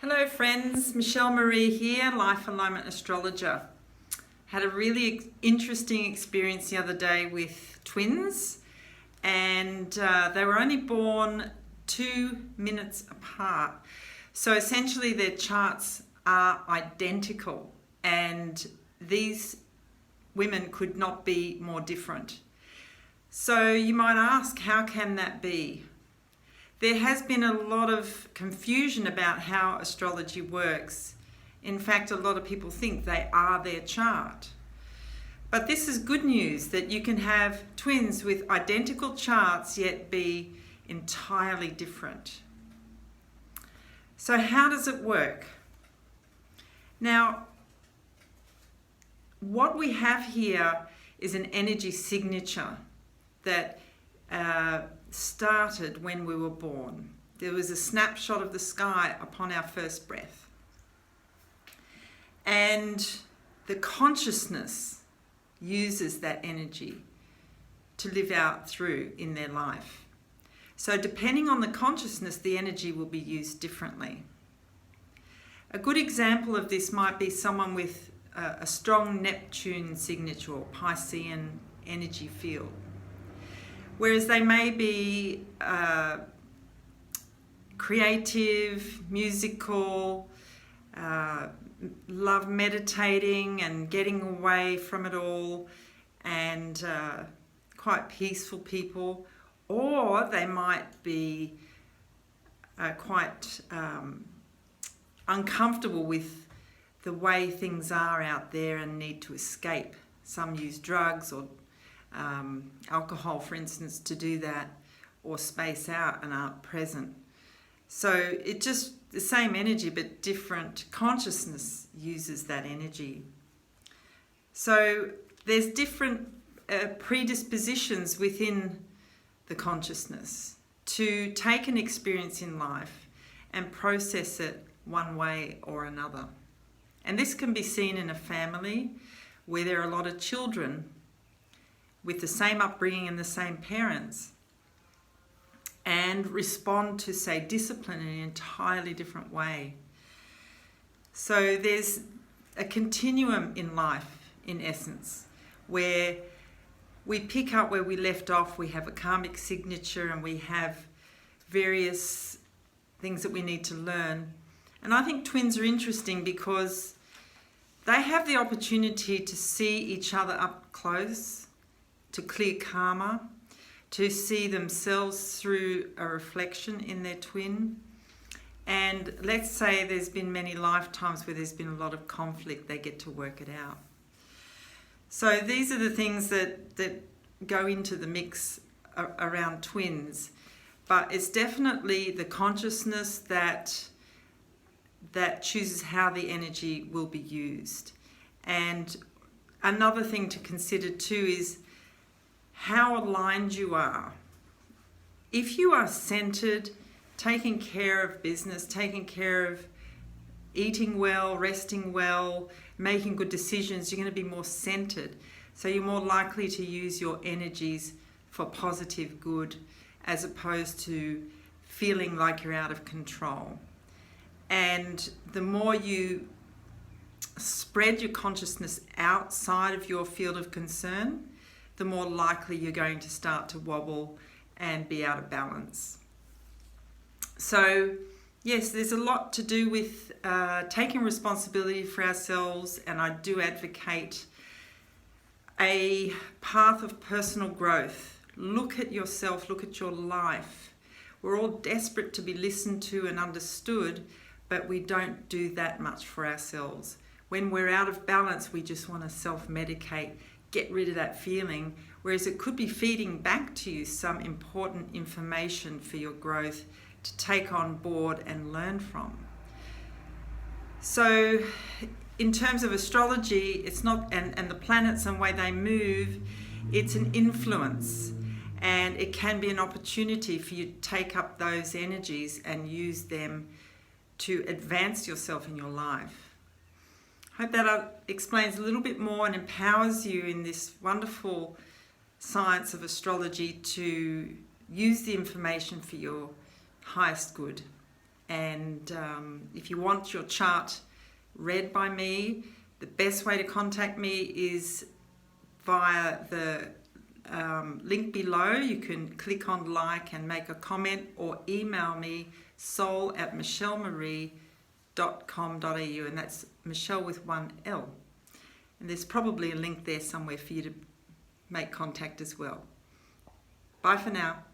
Hello friends, Michelle Marie here, Life Alignment Astrologer. Had a really interesting experience the other day with twins, and they were only born 2 minutes apart. So essentially their charts are identical, and these women could not be more different. So you might ask, how can that be? There has been a lot of confusion about how astrology works. In fact, a lot of people think they are their chart. But this is good news, that you can have twins with identical charts yet be entirely different. So how does it work? Now, what we have here is an energy signature that started when we were born. There was a snapshot of the sky upon our first breath. And the consciousness uses that energy to live out through in their life. So depending on the consciousness, the energy will be used differently. A good example of this might be someone with a strong Neptune signature or Piscean energy field. Whereas they may be creative, musical, love meditating and getting away from it all, and quite peaceful people. Or they might be quite uncomfortable with the way things are out there and need to escape. Some use drugs or alcohol, for instance, to do that, or space out and aren't present. So it just the same energy, but different consciousness uses that energy. So there's different predispositions within the consciousness to take an experience in life and process it one way or another. And this can be seen in a family where there are a lot of children with the same upbringing and the same parents, and respond to, say, discipline in an entirely different way. So there's a continuum in life, in essence, where we pick up where we left off. We have a karmic signature and we have various things that we need to learn. And I think twins are interesting because they have the opportunity to see each other up close, to clear karma, to see themselves through a reflection in their twin. And let's say there's been many lifetimes where there's been a lot of conflict, they get to work it out. So these are the things that go into the mix around twins. But it's definitely the consciousness that chooses how the energy will be used. And another thing to consider too is how aligned you are. If you are centered, taking care of business, taking care of eating well, resting well, making good decisions, you're going to be more centered. So you're more likely to use your energies for positive good, as opposed to feeling like you're out of control. And the more you spread your consciousness outside of your field of concern, the more likely you're going to start to wobble and be out of balance. So yes, there's a lot to do with taking responsibility for ourselves, and I do advocate a path of personal growth. Look at yourself, look at your life. We're all desperate to be listened to and understood, but we don't do that much for ourselves. When we're out of balance, we just want to self-medicate, get rid of that feeling, whereas it could be feeding back to you some important information for your growth to take on board and learn from. So in terms of astrology, it's not, and the planets and the way they move, it's an influence, and it can be an opportunity for you to take up those energies and use them to advance yourself in your life. Hope that explains a little bit more and empowers you in this wonderful science of astrology to use the information for your highest good. And if you want your chart read by me, the best way to contact me is via the link below. You can click on like and make a comment, or email me soul@michellemarie.com.au, and that's Michelle with one L. And there's probably a link there somewhere for you to make contact as well. Bye for now.